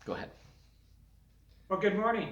Go ahead. Well, good morning.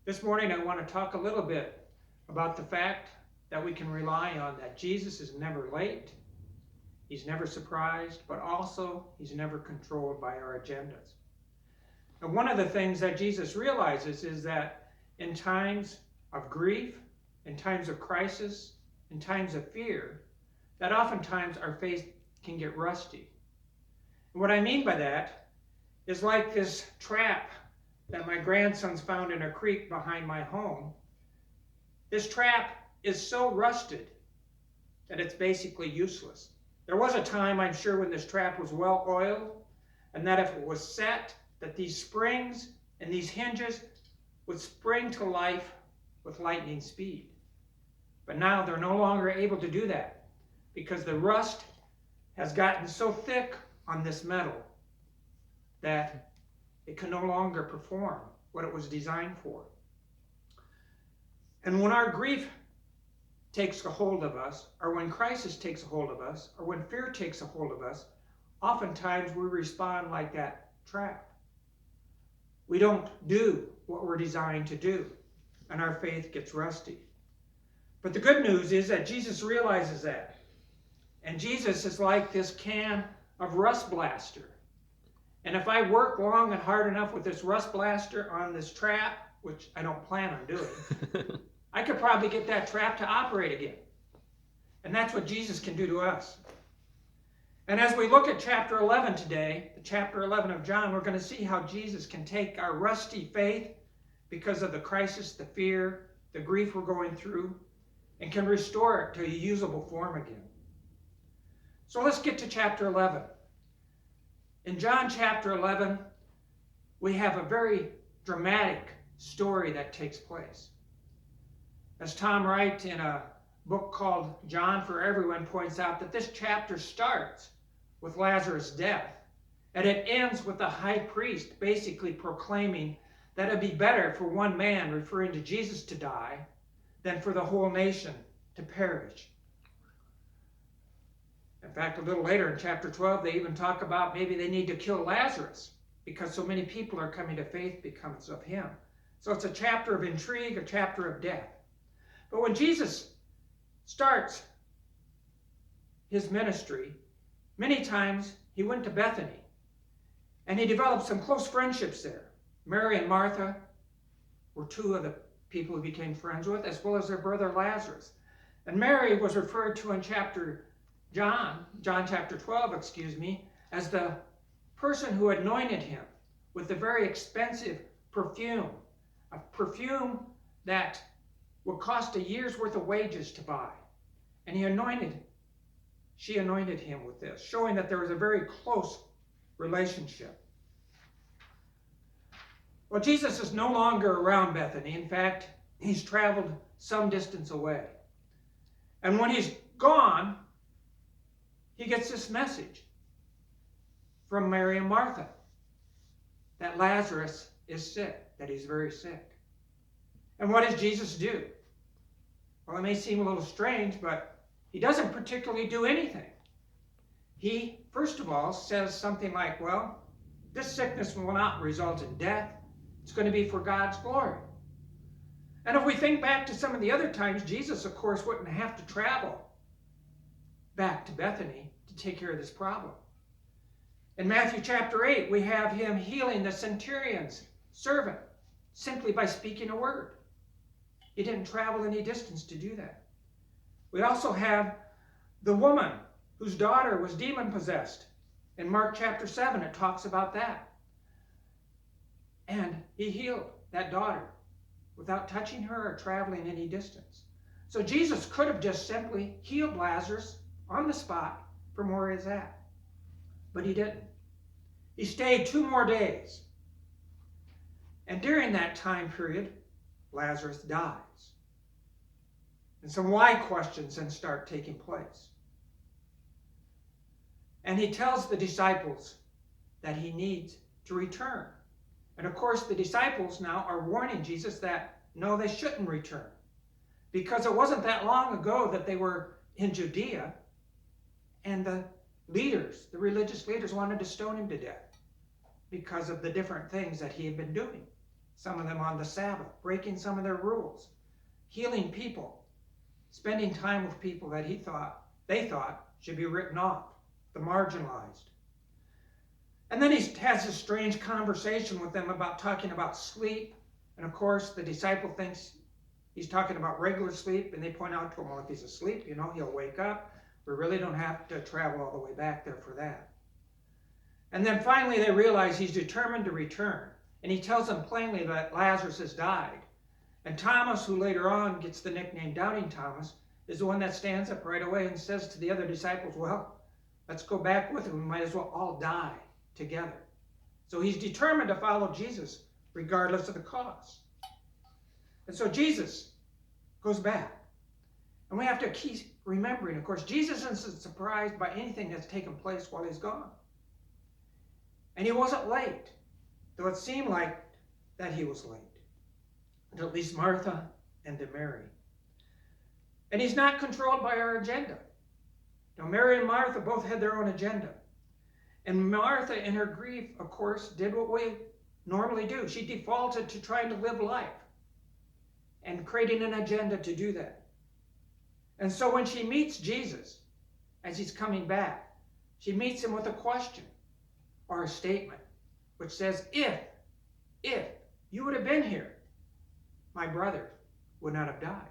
This morning I want to talk a little bit about the fact that we can rely on that Jesus is never late, he's never surprised, but also he's never controlled by our agendas. And one of the things that Jesus realizes is that in times of grief, in times of crisis, in times of fear, that oftentimes our faith can get rusty. And what I mean by that is like this trap that my grandsons found in a creek behind my home. This trap is so rusted that it's basically useless. There was a time, I'm sure, when this trap was well oiled, and that if it was set, that these springs and these hinges would spring to life with lightning speed. But now they're no longer able to do that because the rust has gotten so thick on this metal that it can no longer perform what it was designed for. And when our grief takes a hold of us, or when crisis takes a hold of us, or when fear takes a hold of us, oftentimes we respond like that trap. We don't do what we're designed to do, and our faith gets rusty. But the good news is that Jesus realizes that. And Jesus is like this can of rust blaster. And if I work long and hard enough with this rust blaster on this trap, which I don't plan on doing, I could probably get that trap to operate again. And that's what Jesus can do to us. And as we look at chapter 11 today, chapter 11 of John, we're going to see how Jesus can take our rusty faith because of the crisis, the fear, the grief we're going through, and can restore it to a usable form again. So let's get to chapter 11. In John chapter 11, we have a very dramatic story that takes place. As Tom Wright in a book called John for Everyone points out, that this chapter starts with Lazarus' death, and it ends with the high priest basically proclaiming that it'd be better for one man, referring to Jesus, to die than for the whole nation to perish. In fact, a little later in chapter 12, they even talk about maybe they need to kill Lazarus because so many people are coming to faith because of him. So it's a chapter of intrigue, a chapter of death. But when Jesus starts his ministry, many times he went to Bethany and he developed some close friendships there. Mary and Martha were two of the people he became friends with, as well as their brother Lazarus. And Mary was referred to in John chapter 12, as the person who anointed him with a very expensive perfume, a perfume that would cost a year's worth of wages to buy. And she anointed him with this, showing that there was a very close relationship. Well, Jesus is no longer around Bethany. In fact, he's traveled some distance away. And when he's gone, he gets this message from Mary and Martha that Lazarus is sick, that he's very sick. And what does Jesus do? Well, it may seem a little strange, but he doesn't particularly do anything. He, first of all, says something like, well, this sickness will not result in death. It's going to be for God's glory. And if we think back to some of the other times, Jesus, of course, wouldn't have to travel back to Bethany to take care of this problem. In Matthew chapter 8, we have him healing the centurion's servant simply by speaking a word. He didn't travel any distance to do that. We also have the woman whose daughter was demon-possessed. In Mark chapter 7, it talks about that. And he healed that daughter without touching her or traveling any distance. So Jesus could have just simply healed Lazarus on the spot from where he's at. But he didn't. He stayed 2 more days. And during that time period, Lazarus dies. And some why questions then start taking place. And he tells the disciples that he needs to return. And of course, the disciples now are warning Jesus that no, they shouldn't return. Because it wasn't that long ago that they were in Judea, and the leaders, the religious leaders, wanted to stone him to death because of the different things that he had been doing. Some of them on the Sabbath, breaking some of their rules, healing people, spending time with people that they thought should be written off, the marginalized. And then he has this strange conversation with them about talking about sleep. And of course, the disciple thinks he's talking about regular sleep, and they point out to him, well, if he's asleep, he'll wake up. We really don't have to travel all the way back there for that. And then finally they realize he's determined to return. And he tells them plainly that Lazarus has died. And Thomas, who later on gets the nickname Doubting Thomas, is the one that stands up right away and says to the other disciples, well, let's go back with him. We might as well all die together. So he's determined to follow Jesus regardless of the cost. And so Jesus goes back. And we have to keep remembering, of course, Jesus isn't surprised by anything that's taken place while he's gone. And he wasn't late, though it seemed like that he was late, to at least Martha and to Mary. And he's not controlled by our agenda. Now, Mary and Martha both had their own agenda. And Martha, in her grief, of course, did what we normally do. She defaulted to trying to live life and creating an agenda to do that. And so when she meets Jesus as he's coming back, she meets him with a question or a statement, which says, if you would have been here, my brother would not have died.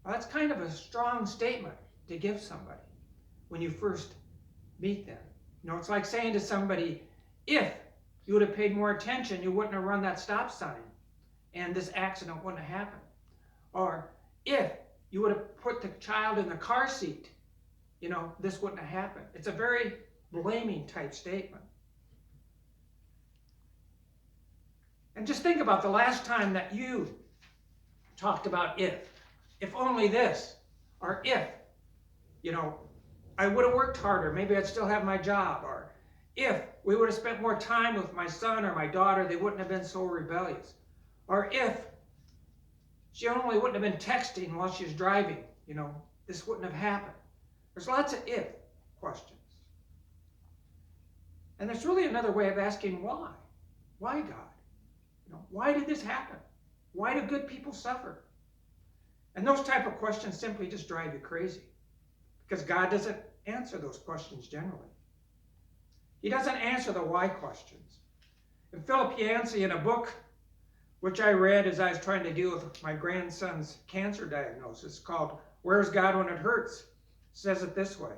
Well, that's kind of a strong statement to give somebody when you first meet them. It's like saying to somebody, if you would have paid more attention, you wouldn't have run that stop sign and this accident wouldn't have happened. Or if you would have put the child in the car seat, this wouldn't have happened. It's a very blaming type statement. And just think about the last time that you talked about if only this, or if, I would have worked harder, maybe I'd still have my job, or if we would have spent more time with my son or my daughter, they wouldn't have been so rebellious. Or if she only wouldn't have been texting while she was driving, this wouldn't have happened. There's lots of if questions. And there's really another way of asking why. Why, God? Why did this happen? Why do good people suffer? And those type of questions simply just drive you crazy, because God doesn't answer those questions generally. He doesn't answer the why questions. And Philip Yancey, in a book which I read as I was trying to deal with my grandson's cancer diagnosis, called Where's God When It Hurts?, says it this way: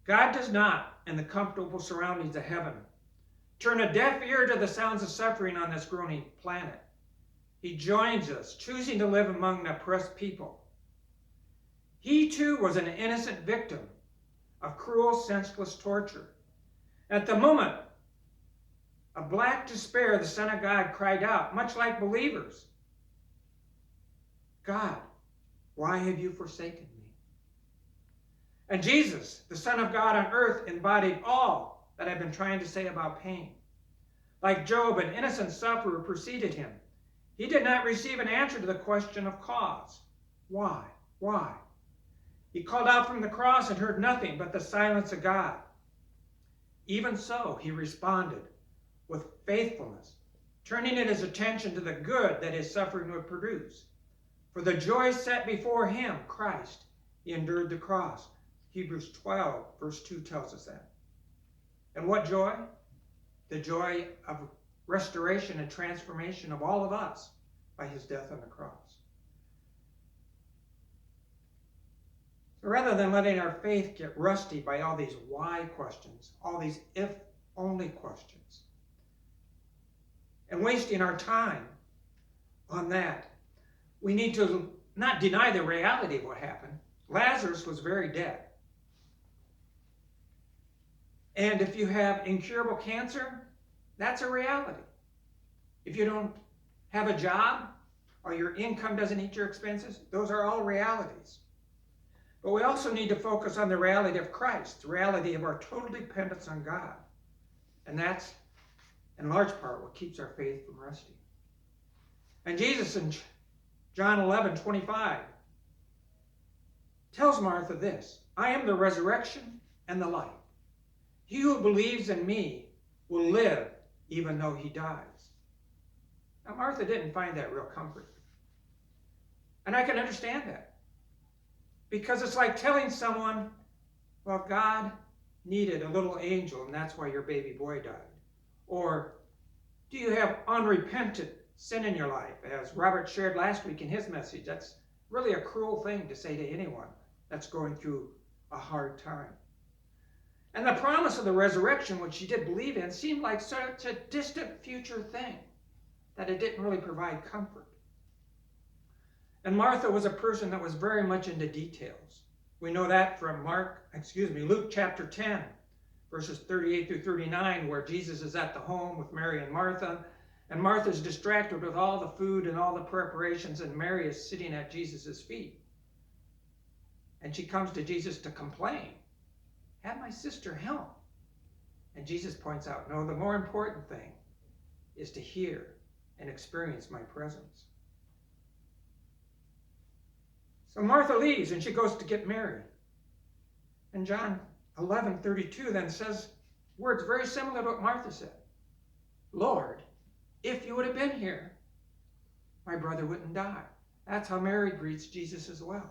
God does not, in the comfortable surroundings of heaven, turn a deaf ear to the sounds of suffering on this groaning planet. He joins us, choosing to live among the oppressed people. He too was an innocent victim of cruel, senseless torture. At the moment of black despair, the Son of God cried out, much like believers, God, why have you forsaken me? And Jesus, the Son of God on earth, embodied all that I've been trying to say about pain. Like Job, an innocent sufferer preceded him. He did not receive an answer to the question of cause. Why? Why? He called out from the cross and heard nothing but the silence of God. Even so, he responded with faithfulness, turning his attention to the good that his suffering would produce. For the joy set before him, Christ, he endured the cross. Hebrews 12, verse 2 tells us that. And what joy? The joy of restoration and transformation of all of us by his death on the cross. So rather than letting our faith get rusty by all these why questions, all these if-only questions, and wasting our time on that, we need to not deny the reality of what happened. Lazarus was very dead. And if you have incurable cancer, that's a reality. If you don't have a job or your income doesn't eat your expenses, those are all realities. But we also need to focus on the reality of Christ, the reality of our total dependence on God. And that's, in large part, what keeps our faith from resting. And Jesus in John 11:25 tells Martha this: I am the resurrection and the life. He who believes in me, will live even though he dies. Now, Martha didn't find that real comfort. And I can understand that. Because it's like telling someone, well, God needed a little angel and that's why your baby boy died. Or, do you have unrepentant sin in your life? As Robert shared last week in his message, that's really a cruel thing to say to anyone that's going through a hard time. And the promise of the resurrection, which she did believe in, seemed like such a distant future thing that it didn't really provide comfort. And Martha was a person that was very much into details. We know that from Luke chapter 10, verses 38 through 39, where Jesus is at the home with Mary and Martha. And Martha's distracted with all the food and all the preparations, and Mary is sitting at Jesus' feet. And she comes to Jesus to complain. Have my sister help. And Jesus points out, no, the more important thing is to hear and experience my presence. So Martha leaves and she goes to get Mary. And John 11:32 then says words very similar to what Martha said. Lord, if you would have been here, my brother wouldn't die. That's how Mary greets Jesus as well.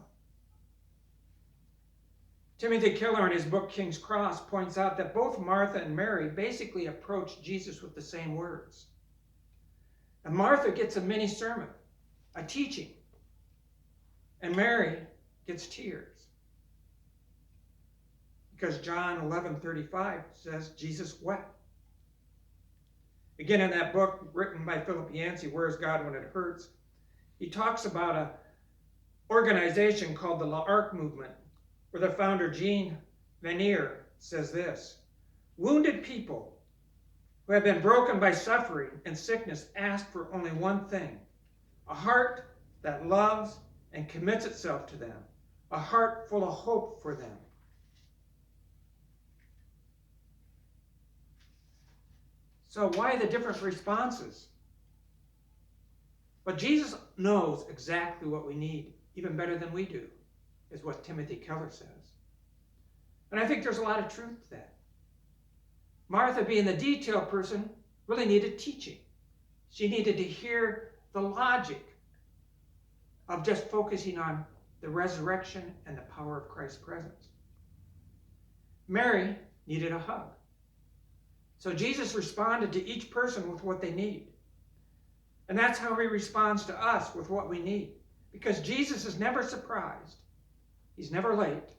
Timothy Keller, in his book King's Cross, points out that both Martha and Mary basically approached Jesus with the same words. And Martha gets a mini sermon, a teaching, and Mary gets tears. Because John 11:35 says Jesus wept. Again, in that book written by Philip Yancey, Where's God When It Hurts, he talks about an organization called the L'Arc Movement, where the founder, Jean Vanier, says this: wounded people who have been broken by suffering and sickness ask for only one thing, a heart that loves and commits itself to them, a heart full of hope for them. So why the different responses? But Jesus knows exactly what we need, even better than we do, is what Timothy Keller says. And I think there's a lot of truth to that. Martha, being the detail person, really needed teaching. She needed to hear the logic of just focusing on the resurrection and the power of Christ's presence. Mary needed a hug. So Jesus responded to each person with what they need. And that's how he responds to us, with what we need. Because Jesus is never surprised. He's never late.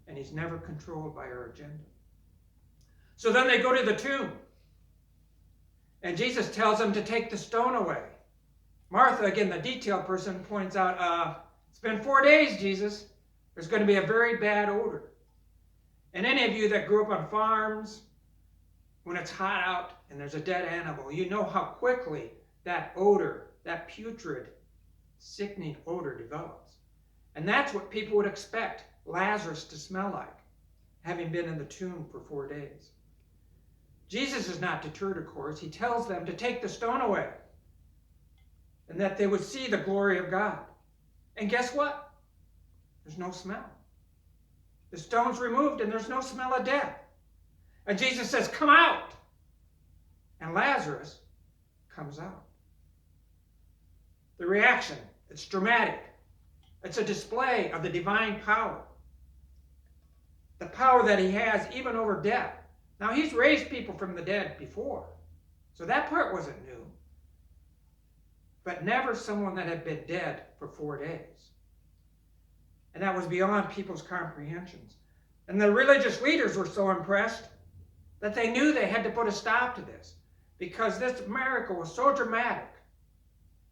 And he's never controlled by our agenda. So then they go to the tomb. And Jesus tells them to take the stone away. Martha, again, the detail person, points out, it's been 4 days, Jesus. There's going to be a very bad odor. And any of you that grew up on farms, when it's hot out and there's a dead animal, you know how quickly that odor, that putrid, sickening odor develops. And that's what people would expect Lazarus to smell like, having been in the tomb for 4 days. Jesus is not deterred, of course. He tells them to take the stone away and that they would see the glory of God. And guess what? There's no smell. The stone's removed and there's no smell of death. And Jesus says, come out. And Lazarus comes out. The reaction, it's dramatic. It's a display of the divine power. The power that he has even over death. Now, he's raised people from the dead before, so that part wasn't new. But never someone that had been dead for 4 days. And that was beyond people's comprehensions. And the religious leaders were so impressed that they knew they had to put a stop to this, because this miracle was so dramatic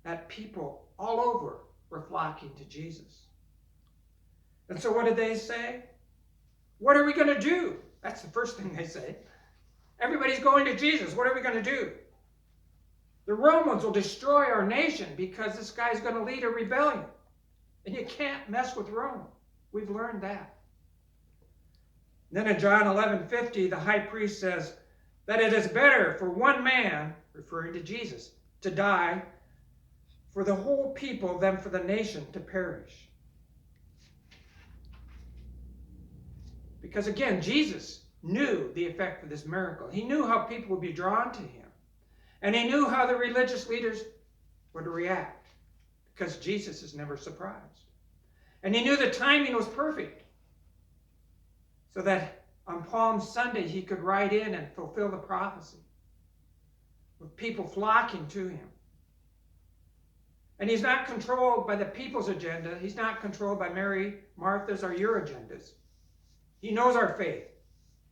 that people all over were flocking to Jesus. And so what did they say? What are we going to do? That's the first thing they say. Everybody's going to Jesus. What are we going to do? The Romans will destroy our nation because this guy's going to lead a rebellion. And you can't mess with Rome. We've learned that. Then in John 11:50, the high priest says that it is better for one man, referring to Jesus, to die for the whole people than for the nation to perish. Because again, Jesus knew the effect of this miracle. He knew how people would be drawn to him. And he knew how the religious leaders would react, because Jesus is never surprised. And he knew the timing was perfect, so that on Palm Sunday he could ride in and fulfill the prophecy, with people flocking to him. And he's not controlled by the people's agenda. He's not controlled by Mary, Martha's, or your agendas. He knows our faith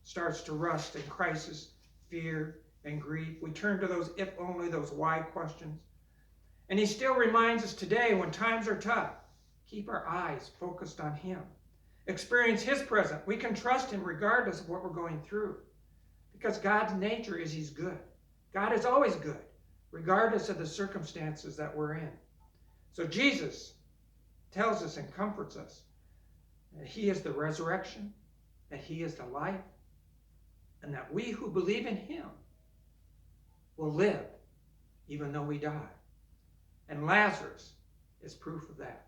starts to rust in crisis, fear, and grief. We turn to those if only, those why questions. And he still reminds us today, when times are tough, keep our eyes focused on him. Experience his presence. We can trust him regardless of what we're going through, because God's nature is he's good. God is always good, regardless of the circumstances that we're in. So Jesus tells us and comforts us that he is the resurrection, that he is the life, and that we who believe in him will live even though we die. And Lazarus is proof of that.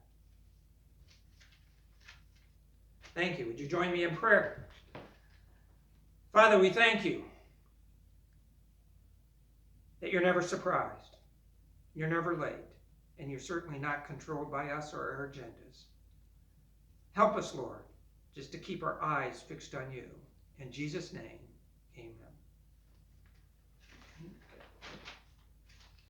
Thank you. Would you join me in prayer? Father, we thank you that you're never surprised, you're never late, and you're certainly not controlled by us or our agendas. Help us, Lord, just to keep our eyes fixed on you. In Jesus' name, amen.